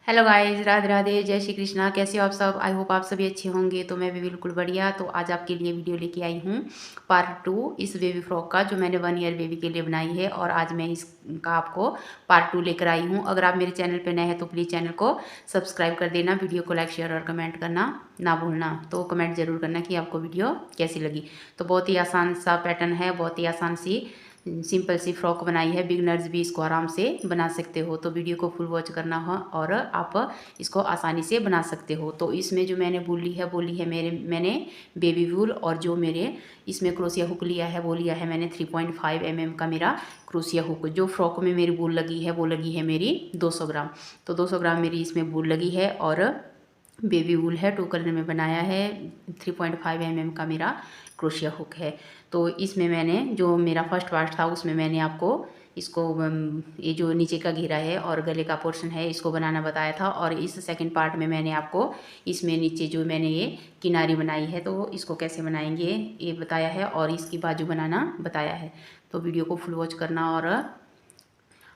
Hello guys, Radhe Radhe, जय श्री कृष्णा। कैसे हो आप सब? आई होप आप सभी अच्छे होंगे। तो मैं भी बिल्कुल बढ़िया। तो आज आपके लिए वीडियो लेके आई हूँ पार्ट 2 इस बेबी फ्रॉक का, जो मैंने 1 ईयर बेबी के लिए बनाई है। और आज मैं इसका आपको पार्ट 2 लेकर आई हूँ। अगर आप मेरे चैनल पे नए हैं तो प्लीज़ चैनल को सब्सक्राइब कर देना, वीडियो को लाइक शेयर और कमेंट करना ना भूलना। तो कमेंट ज़रूर करना कि आपको वीडियो कैसी लगी। तो बहुत ही आसान सा पैटर्न है, बहुत ही आसान सी सिंपल सी फ्रॉक बनाई है। बिगनर्स भी इसको आराम से बना सकते हो। तो वीडियो को फुल वॉच करना हो और आप इसको आसानी से बना सकते हो। तो इसमें जो मैंने वूल ली है वो ली है मैंने बेबी वूल। और जो मेरे इसमें क्रोशिया हुक लिया है वो लिया है मैंने 3.5 mm का मेरा क्रोशिया हुक। जो फ्रॉक में मेरी वूल लगी है वो लगी है मेरी 200 ग्राम। तो 200 ग्राम मेरी इसमें वूल लगी है। और बेबी वूल है, 2 कलर में बनाया है। 3.5 mm का मेरा क्रोशिया हुक है। तो इसमें मैंने जो मेरा फर्स्ट पार्ट था उसमें मैंने आपको इसको ये जो नीचे का घेरा है और गले का पोर्शन है इसको बनाना बताया था। और इस सेकंड पार्ट में मैंने आपको इसमें नीचे जो मैंने ये किनारी बनाई है तो इसको कैसे बनाएंगे ये बताया है, और इसकी बाजू बनाना बताया है। तो वीडियो को फुल वॉच करना और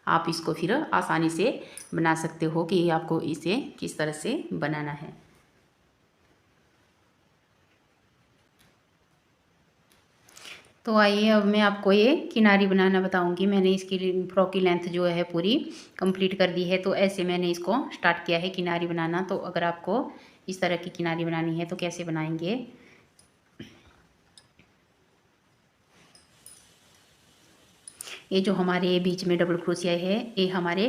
आप इसको फिर आसानी से बना सकते हो कि आपको इसे किस तरह से बनाना है। तो आइए अब मैं आपको ये किनारी बनाना बताऊंगी। मैंने इसकी फ्रॉक की लेंथ जो है पूरी कंप्लीट कर दी है। तो ऐसे मैंने इसको स्टार्ट किया है किनारी बनाना। तो अगर आपको इस तरह की किनारी बनानी है तो कैसे बनाएंगे। ये जो हमारे बीच में डबल क्रोशिया है ये हमारे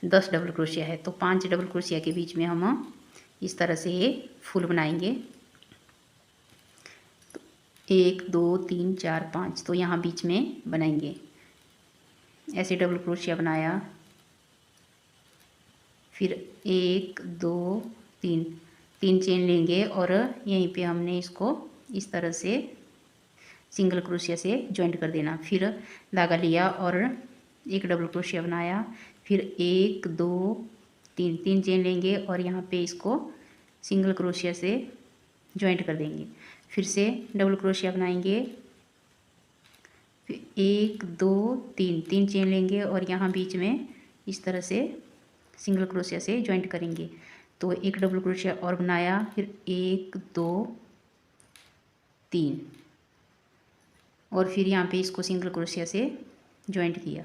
10 डबल क्रोशिया है। तो 5 डबल क्रोशिया के बीच में हम इस तरह से ये फूल बनाएंगे। 1 2 3 4 5, तो यहाँ बीच में बनाएंगे। ऐसे डबल क्रोशिया बनाया, फिर 1 2 3 3 चेन लेंगे और यहीं पे हमने इसको इस तरह से सिंगल क्रोशिया से ज्वाइंट कर देना। फिर धागा लिया और एक डबल क्रोशिया बनाया, फिर 1 2 3 3 चेन लेंगे और यहाँ पे इसको सिंगल क्रोशिया से ज्वाइंट कर देंगे। फिर से डबल क्रोशिया बनाएंगे, फिर 1 2 3 3 चेन लेंगे और यहाँ बीच में इस तरह से सिंगल क्रोशिया से ज्वाइंट करेंगे। तो एक डबल क्रोशिया और बनाया, फिर 1 2 3 और फिर यहाँ पे इसको सिंगल क्रोशिया से ज्वाइंट किया।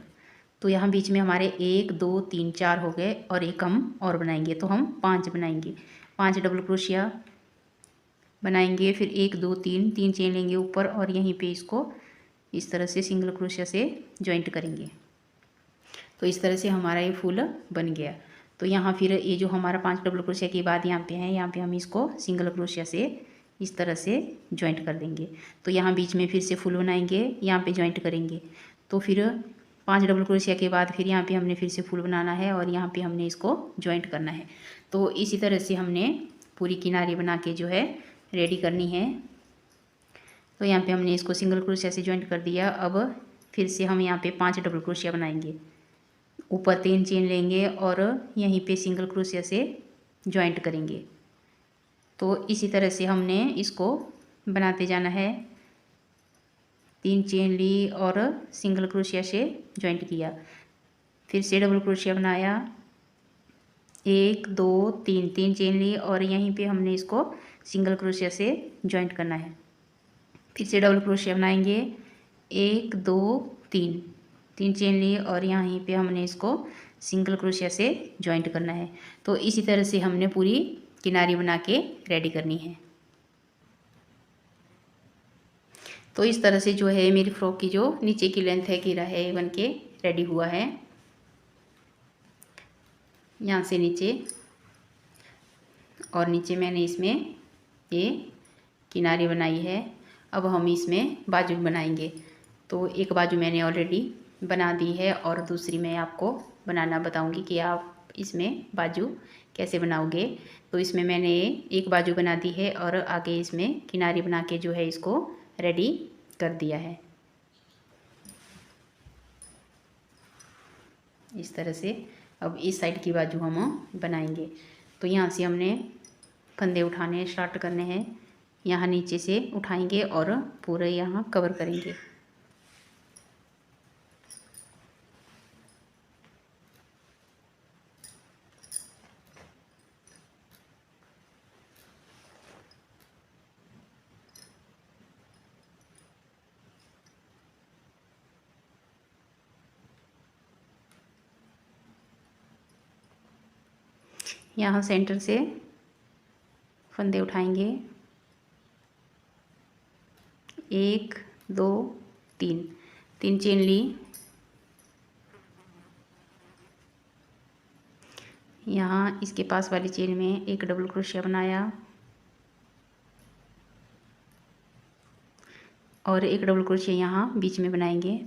तो यहाँ बीच में हमारे 1 2 3 4 हो गए और एक हम और बनाएंगे। तो हम 5 बनाएंगे। 5 डबल क्रोशिया बनाएंगे, फिर 1 2 3 3 चेन लेंगे ऊपर और यहीं पे इसको इस तरह से सिंगल क्रोशिया से ज्वाइंट करेंगे। तो इस तरह से हमारा ये फूल बन गया। तो यहाँ फिर ये जो हमारा 5 डबल क्रोशिया के बाद यहाँ पे है, यहाँ पे हम इसको सिंगल क्रोशिया से इस तरह से ज्वाइंट कर देंगे। तो यहाँ बीच में फिर से फूल बनाएंगे, यहाँ पे ज्वाइंट करेंगे। तो फिर 5 डबल क्रोशिया के बाद फिर यहाँ पे हमने फिर से फूल बनाना है और यहाँ पे हमने इसको ज्वाइंट करना है। तो इसी तरह से हमने पूरी किनारी बना के जो है रेडी करनी है। तो यहाँ पे हमने इसको सिंगल क्रोशिया से ज्वाइंट कर दिया। अब फिर से हम यहाँ पे 5 डबल क्रोशिया बनाएंगे, ऊपर 3 चेन लेंगे और यहीं पे सिंगल क्रोशिया से ज्वाइंट करेंगे। तो इसी तरह से हमने इसको बनाते जाना है। 3 चेन ली और सिंगल क्रोशिया से ज्वाइंट किया, फिर से डबल क्रोशिया बनाया, 1 2 3 3 चेन ली और यहीं पे हमने इसको सिंगल क्रोशिया से ज्वाइंट करना है। फिर से डबल क्रोशिया बनाएंगे, 1 2 3 3 चेन ली और यहीं पे हमने इसको सिंगल क्रोशिया से ज्वाइंट करना है। तो इसी तरह से हमने पूरी किनारी बना के रेडी करनी है। तो इस तरह से जो है मेरी फ्रॉक की जो नीचे की लेंथ है घेरा है ये बन के रेडी हुआ है। यहाँ से नीचे और नीचे मैंने इसमें ये किनारी बनाई है। अब हम इसमें बाजू बनाएंगे। तो एक बाजू मैंने ऑलरेडी बना दी है और दूसरी मैं आपको बनाना बताऊंगी कि आप इसमें बाजू कैसे बनाओगे। तो इसमें मैंने एक बाजू बना दी है और आगे इसमें किनारी बना के जो है इसको रेडी कर दिया है इस तरह से। अब इस साइड की बाजू हम बनाएंगे। तो यहाँ से हमने फंदे उठाने स्टार्ट करने हैं। यहाँ नीचे से उठाएंगे और पूरे यहाँ कवर करेंगे। यहाँ सेंटर से फंदे उठाएंगे, 1 2 3, 3 चेन ली। यहाँ इसके पास वाली चेन में एक डबल क्रोशिया बनाया और एक डबल क्रोशिया यहाँ बीच में बनाएंगे,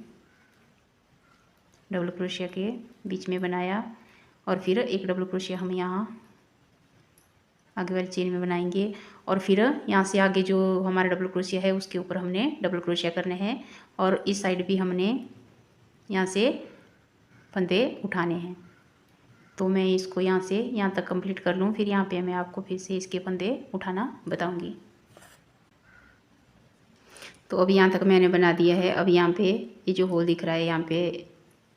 डबल क्रोशिया के बीच में बनाया और फिर एक डबल क्रोशिया हम यहाँ आगे वाली चेन में बनाएंगे और फिर यहाँ से आगे जो हमारा डबल क्रोशिया है उसके ऊपर हमने डबल क्रोशिया करने हैं और इस साइड भी हमने यहाँ से फंदे उठाने हैं। तो मैं इसको यहाँ से यहाँ तक कंप्लीट कर लूँ, फिर यहाँ पे मैं आपको फिर से इसके फंदे उठाना बताऊँगी। तो अब यहाँ तक मैंने बना दिया है। अब यहाँ पे ये जो होल दिख रहा है यहाँ पे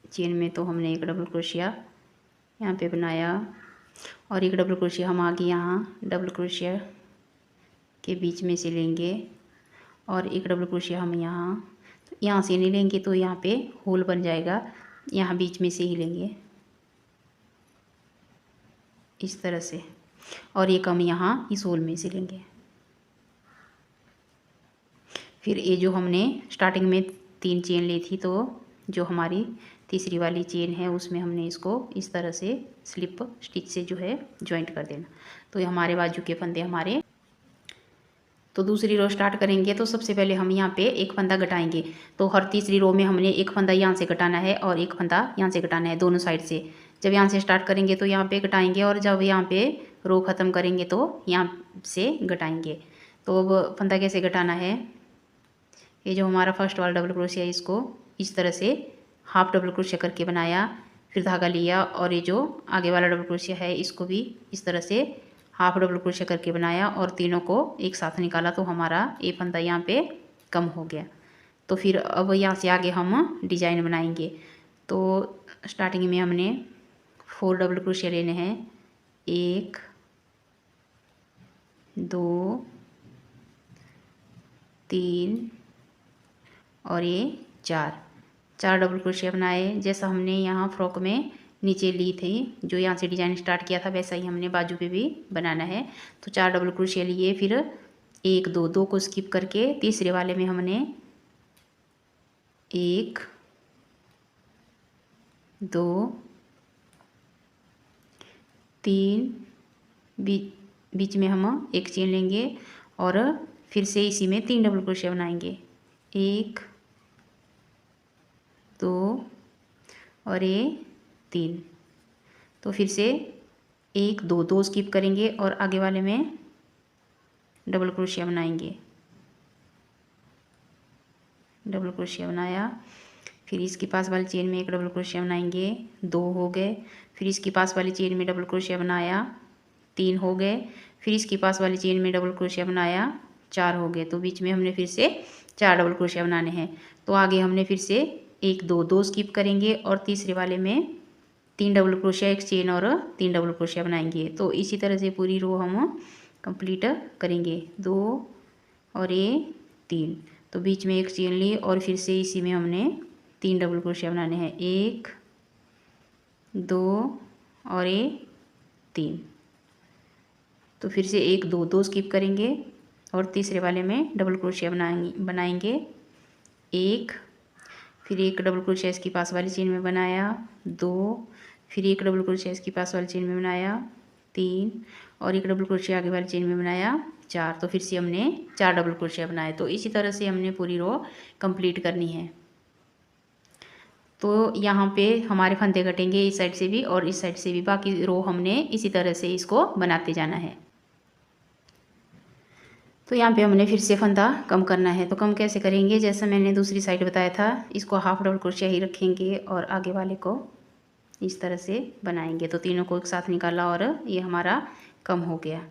चेन में, तो हमने एक डबल क्रोशिया यहाँ पे बनाया और एक डबल क्रोशिया हम आगे यहाँ डबल क्रोशिया के बीच में से लेंगे और एक डबल क्रोशिया हम यहाँ से नहीं लेंगे तो यहाँ पे होल बन जाएगा, यहाँ बीच में से ही लेंगे इस तरह से और एक हम यहाँ इस होल में से लेंगे। फिर ये जो हमने स्टार्टिंग में 3 चेन ली थी, तो जो हमारी तीसरी वाली चेन है उसमें हमने इसको इस तरह से स्लिप स्टिच से जो है जॉइंट कर देना। तो ये हमारे बाजू के फंदे हमारे। तो दूसरी रो स्टार्ट करेंगे तो सबसे पहले हम यहाँ पे एक फंदा घटाएंगे। तो हर तीसरी रो में हमने एक फंदा यहाँ से घटाना है और एक फंदा यहाँ से घटाना है, दोनों साइड से। जब यहाँ से स्टार्ट करेंगे तो यहाँ पे घटाएंगे और जब यहाँ पे रो ख़त्म करेंगे तो यहाँ से घटाएंगे। तो अब फंदा कैसे घटाना है, ये जो हमारा फर्स्ट वाला डबल क्रोशिया है इसको इस तरह से हाफ डबल क्रोशिया करके बनाया, फिर धागा लिया और ये जो आगे वाला डबल क्रोशिया है इसको भी इस तरह से हाफ डबल क्रोशिया करके बनाया और तीनों को एक साथ निकाला, तो हमारा ये फंदा यहाँ पे कम हो गया। तो फिर अब यहाँ से आगे हम डिजाइन बनाएंगे। तो स्टार्टिंग में हमने 4 डबल क्रोशिया लेने हैं, 1 2 3 और ये 4 डबल क्रोशिया बनाए। जैसा हमने यहाँ फ्रॉक में नीचे ली थी, जो यहाँ से डिजाइन स्टार्ट किया था, वैसा ही हमने बाजू पे भी बनाना है। तो 4 डबल क्रोशिया लिए, फिर 1 2 को स्किप करके तीसरे वाले में हमने 1 2 3 बीच में हम एक चेन लेंगे और फिर से इसी में 3 डबल क्रोशिया बनाएंगे, 1 2 और ये 3। तो फिर से 1 2 स्किप करेंगे और आगे वाले में डबल क्रोशिया बनाएंगे, डबल क्रोशिया बनाया, फिर इसके पास वाली चेन में एक डबल क्रोशिया बनाएंगे, 2 हो गए। फिर इसके पास वाली चेन में डबल क्रोशिया बनाया, 3 हो गए। फिर इसके पास वाली चेन में डबल क्रोशिया बनाया, 4 हो गए। तो बीच में हमने फिर से 4 डबल क्रोशिया बनाने हैं। तो आगे हमने फिर से 1 2 स्किप करेंगे और तीसरे वाले में 3 डबल क्रोशिया, एक चेन और 3 डबल क्रोशिया बनाएंगे। तो इसी तरह से पूरी रो हम कंप्लीट करेंगे, 2 और ये 3। तो बीच में एक चेन ली और फिर से इसी में हमने 3 डबल क्रोशिया बनाने हैं, 1 2 और ये 3। तो फिर से 1 2 स्किप करेंगे और तीसरे वाले में डबल क्रोशिया बनाएंगे 1, फिर एक डबल क्रोशिया इसके पास वाली चेन में बनाया, 2, फिर एक डबल क्रोशिया इसके पास वाली चेन में बनाया, 3 और एक डबल क्रोशिया आगे वाली चेन में बनाया, 4। तो फिर से हमने 4 डबल क्रोशिया बनाए। तो इसी तरह से हमने पूरी रो कंप्लीट करनी है। तो यहाँ पे हमारे फंदे कटेंगे इस साइड से भी और इस साइड से भी, बाकी रो हमने इसी तरह से इसको बनाते जाना है। तो यहाँ पे हमने फिर से फंदा कम करना है। तो कम कैसे करेंगे, जैसा मैंने दूसरी साइड बताया था, इसको हाफ डबल क्रोशिया ही रखेंगे और आगे वाले को इस तरह से बनाएंगे। तो तीनों को एक साथ निकाला और ये हमारा कम हो गया।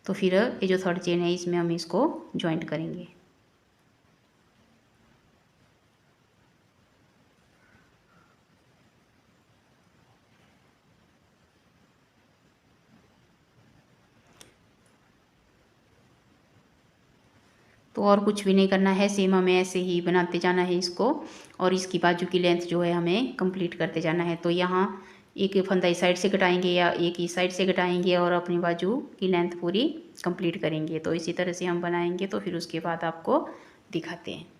तो फिर ये जो थर्ड चेन है इसमें हम इसको जॉइंट करेंगे। तो और कुछ भी नहीं करना है, सेम हमें ऐसे ही बनाते जाना है इसको और इसकी बाजू की लेंथ जो है हमें कंप्लीट करते जाना है। तो यहाँ एक फंदा इस साइड से घटाएंगे या एक इस साइड से घटाएंगे और अपनी बाजू की लेंथ पूरी कंप्लीट करेंगे। तो इसी तरह से हम बनाएंगे, तो फिर उसके बाद आपको दिखाते हैं।